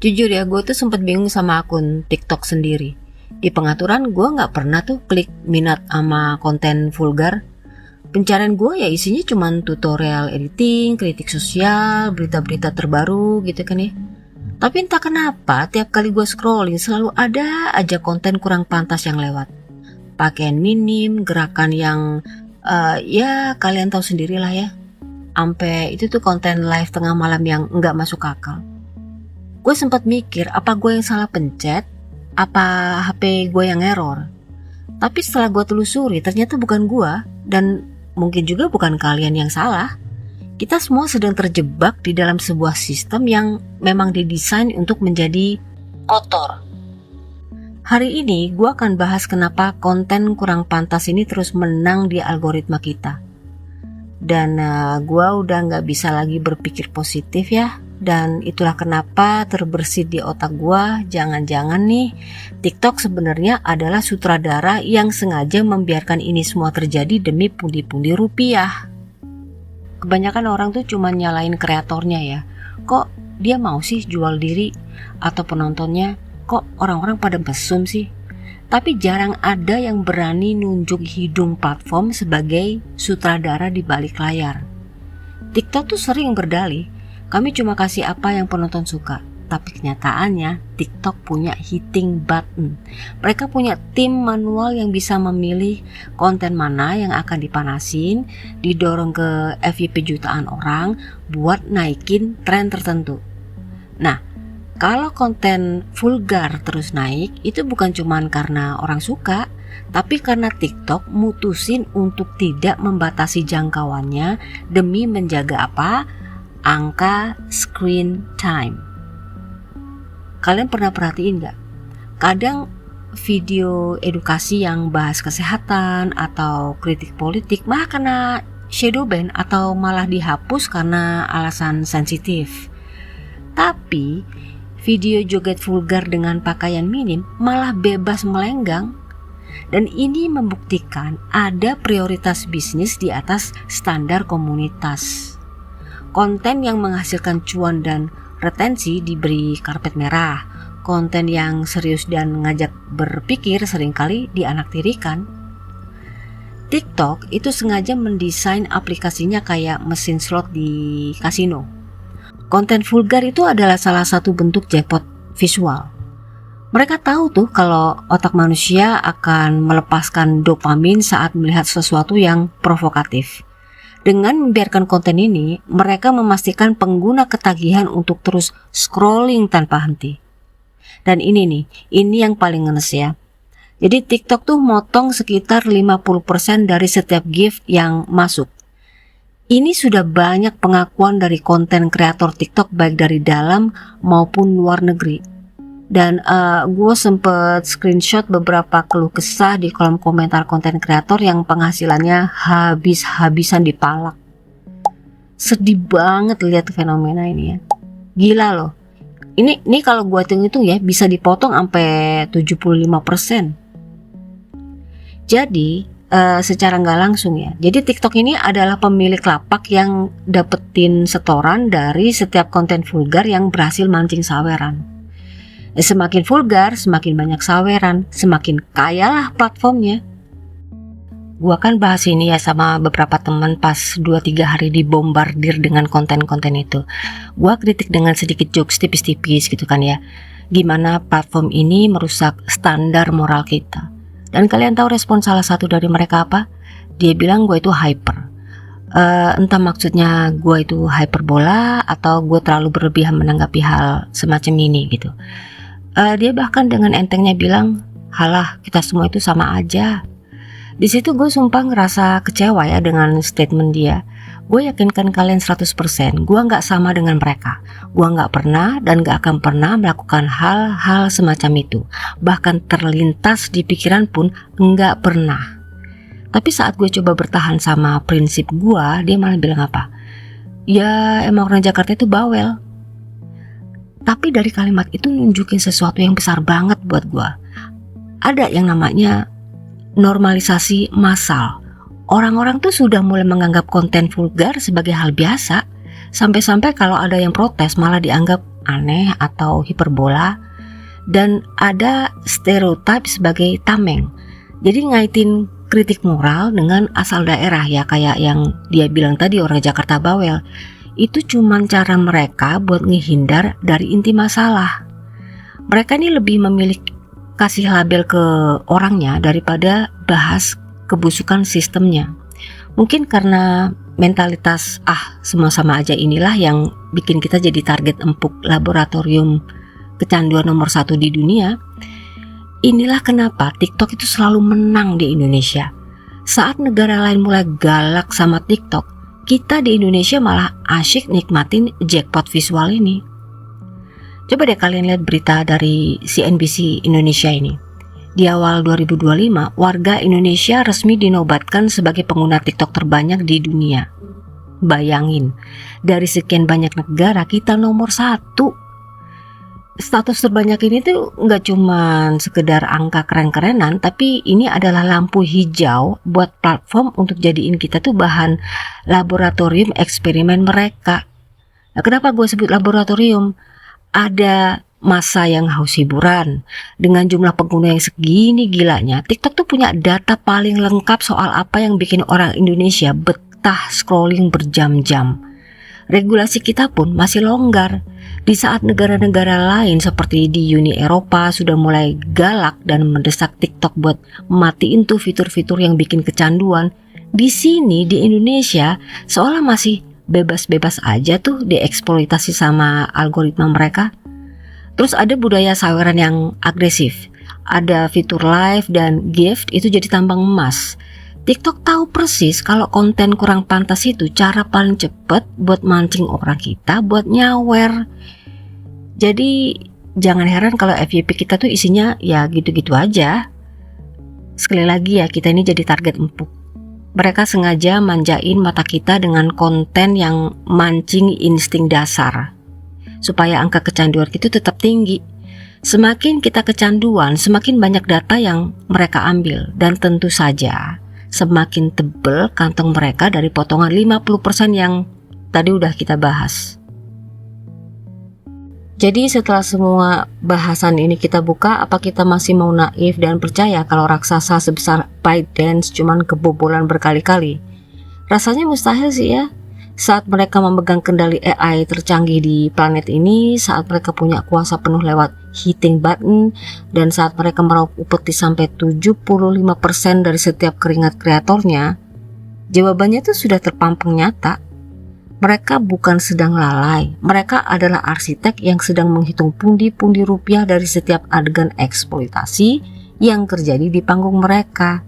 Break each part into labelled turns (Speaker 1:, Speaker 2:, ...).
Speaker 1: Jujur ya, gue tuh sempet bingung sama akun TikTok sendiri. Di pengaturan gue nggak pernah tuh klik minat sama konten vulgar. Pencarian gue ya isinya cuman tutorial editing, kritik sosial, berita-berita terbaru gitu kan ya. Tapi entah kenapa tiap kali gue scrolling selalu ada aja konten kurang pantas yang lewat. Pakaian minim, gerakan yang ya kalian tahu sendirilah ya. Ampe itu tuh konten live tengah malam yang nggak masuk akal. Gue sempat mikir apa gue yang salah pencet, apa HP gue yang error. Tapi setelah gue telusuri ternyata bukan gue, dan mungkin juga bukan kalian yang salah. Kita semua sedang terjebak di dalam sebuah sistem yang memang didesain untuk menjadi kotor. Hari ini gue akan bahas kenapa konten kurang pantas ini terus menang di algoritma kita. Dan gue udah gak bisa lagi berpikir positif ya. Dan itulah kenapa terbersit di otak gue, jangan-jangan nih TikTok sebenarnya adalah sutradara yang sengaja membiarkan ini semua terjadi demi pundi-pundi rupiah. Kebanyakan orang tuh cuma nyalain kreatornya ya. Kok dia mau sih jual diri? Atau penontonnya, kok orang-orang pada mesum sih? Tapi jarang ada yang berani nunjuk hidung platform sebagai sutradara di balik layar. TikTok tuh sering berdalih, kami cuma kasih apa yang penonton suka. Tapi kenyataannya TikTok punya hitting button. Mereka punya tim manual yang bisa memilih konten mana yang akan dipanasin, didorong ke FYP jutaan orang buat naikin tren tertentu. Nah, kalau konten vulgar terus naik, itu bukan cuma karena orang suka, tapi karena TikTok mutusin untuk tidak membatasi jangkauannya demi menjaga apa? Angka screen time. Kalian pernah perhatiin gak? Kadang video edukasi yang bahas kesehatan atau kritik politik malah kena shadow ban atau malah dihapus karena alasan sensitif. Tapi video joget vulgar dengan pakaian minim malah bebas melenggang. Dan ini membuktikan ada prioritas bisnis di atas standar komunitas. Konten yang menghasilkan cuan dan retensi diberi karpet merah. Konten yang serius dan ngajak berpikir seringkali dianaktirikan. TikTok itu sengaja mendesain aplikasinya kayak mesin slot di kasino. Konten vulgar itu adalah salah satu bentuk jackpot visual. Mereka tahu tuh kalau otak manusia akan melepaskan dopamin saat melihat sesuatu yang provokatif. Dengan membiarkan konten ini, mereka memastikan pengguna ketagihan untuk terus scrolling tanpa henti. Dan ini yang paling ngenes ya. Jadi TikTok tuh motong sekitar 50% dari setiap gift yang masuk. Ini sudah banyak pengakuan dari konten kreator TikTok baik dari dalam maupun luar negeri. Dan gue sempet screenshot beberapa keluh kesah di kolom komentar konten kreator yang penghasilannya habis-habisan dipalak. Sedih banget lihat fenomena ini ya. Gila loh. Ini kalau gue hitung-hitung ya bisa dipotong sampai 75%. Jadi secara nggak langsung ya. Jadi TikTok ini adalah pemilik lapak yang dapetin setoran dari setiap konten vulgar yang berhasil mancing saweran. Semakin vulgar, semakin banyak saweran, semakin kayalah platformnya. Gua kan bahas ini ya sama beberapa teman pas 2-3 hari dibombardir dengan konten-konten itu. Gua kritik dengan sedikit jokes tipis-tipis gitu kan ya. Gimana platform ini merusak standar moral kita. Dan kalian tahu respon salah satu dari mereka apa? Dia bilang gue itu hyper. Entah maksudnya gue itu hyperbola atau gue terlalu berlebihan menanggapi hal semacam ini gitu. Dia bahkan dengan entengnya bilang, halah kita semua itu sama aja. Di situ gue sumpah ngerasa kecewa ya dengan statement dia. Gue yakinkan kalian 100%, gue gak sama dengan mereka. Gue gak pernah dan gak akan pernah melakukan hal-hal semacam itu. Bahkan terlintas di pikiran pun gak pernah. Tapi saat gue coba bertahan sama prinsip gue, dia malah bilang apa? Ya emang orang Jakarta itu bawel. Tapi dari kalimat itu nunjukin sesuatu yang besar banget buat gue. Ada yang namanya normalisasi massal. Orang-orang tuh sudah mulai menganggap konten vulgar sebagai hal biasa. Sampai-sampai kalau ada yang protes malah dianggap aneh atau hiperbola, dan ada stereotip sebagai tameng. Jadi ngaitin kritik moral dengan asal daerah ya, kayak yang dia bilang tadi, orang Jakarta bawel. Itu cuman cara mereka buat ngehindar dari inti masalah. Mereka ini lebih memilih kasih label ke orangnya daripada bahas kebusukan sistemnya. Mungkin karena mentalitas semua sama aja inilah yang bikin kita jadi target empuk laboratorium kecanduan nomor 1 di dunia. Inilah kenapa TikTok itu selalu menang di Indonesia. Saat negara lain mulai galak sama TikTok, kita di Indonesia malah asyik nikmatin jackpot visual ini. Coba deh kalian lihat berita dari CNBC Indonesia ini. Di awal 2025, warga Indonesia resmi dinobatkan sebagai pengguna TikTok terbanyak di dunia. Bayangin, dari sekian banyak negara kita nomor 1. Status terbanyak ini tuh nggak cuma sekedar angka keren-kerenan, tapi ini adalah lampu hijau buat platform untuk jadiin kita tuh bahan laboratorium eksperimen mereka. Nah, kenapa gue sebut laboratorium? Ada masa yang haus hiburan. Dengan jumlah pengguna yang segini gilanya, TikTok tuh punya data paling lengkap soal apa yang bikin orang Indonesia betah scrolling berjam-jam. Regulasi kita pun masih longgar. Di saat negara-negara lain seperti di Uni Eropa sudah mulai galak dan mendesak TikTok buat matiin tuh fitur-fitur yang bikin kecanduan, di sini di Indonesia seolah masih bebas-bebas aja tuh dieksploitasi sama algoritma mereka. Terus ada budaya saweran yang agresif. Ada fitur live dan gift itu jadi tambang emas. TikTok tahu persis kalau konten kurang pantas itu cara paling cepet buat mancing orang kita buat nyawer. Jadi jangan heran kalau FYP kita tuh isinya ya gitu-gitu aja. Sekali lagi ya, kita ini jadi target empuk. Mereka sengaja manjain mata kita dengan konten yang mancing insting dasar, supaya angka kecanduan itu tetap tinggi. Semakin kita kecanduan, semakin banyak data yang mereka ambil, dan tentu saja semakin tebel kantong mereka dari potongan 50% yang tadi udah kita bahas. Jadi setelah semua bahasan ini kita buka, apa kita masih mau naif dan percaya kalau raksasa sebesar ByteDance cuman kebobolan berkali-kali? Rasanya mustahil sih ya. Saat mereka memegang kendali AI tercanggih di planet ini, saat mereka punya kuasa penuh lewat hitting button, dan saat mereka meraup upeti sampai 75% dari setiap keringat kreatornya, jawabannya tuh sudah terpampang nyata. Mereka bukan sedang lalai, mereka adalah arsitek yang sedang menghitung pundi-pundi rupiah dari setiap adegan eksploitasi yang terjadi di panggung mereka.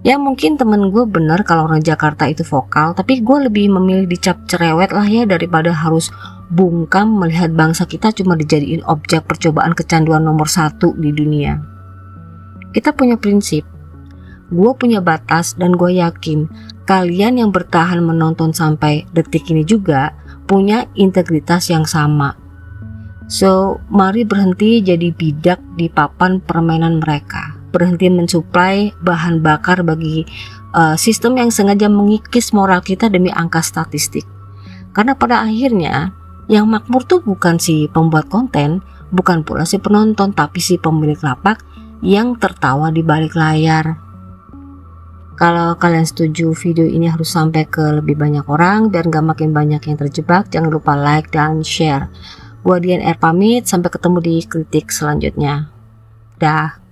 Speaker 1: Ya mungkin temen gue bener kalau orang Jakarta itu vokal, tapi gue lebih memilih dicap cerewet lah ya daripada harus bungkam melihat bangsa kita cuma dijadiin objek percobaan kecanduan nomor 1 di dunia. Kita punya prinsip, gue punya batas, dan gue yakin kalian yang bertahan menonton sampai detik ini juga punya integritas yang sama. So, mari berhenti jadi bidak di papan permainan mereka. Berhenti mensuplai bahan bakar bagi sistem yang sengaja mengikis moral kita demi angka statistik. Karena pada akhirnya yang makmur tuh bukan si pembuat konten, bukan pula si penonton, tapi si pemilik lapak yang tertawa di balik layar. Kalau kalian setuju video ini harus sampai ke lebih banyak orang biar gak makin banyak yang terjebak, jangan lupa like dan share. Gua Dian R pamit, sampai ketemu di kritik selanjutnya. Dah.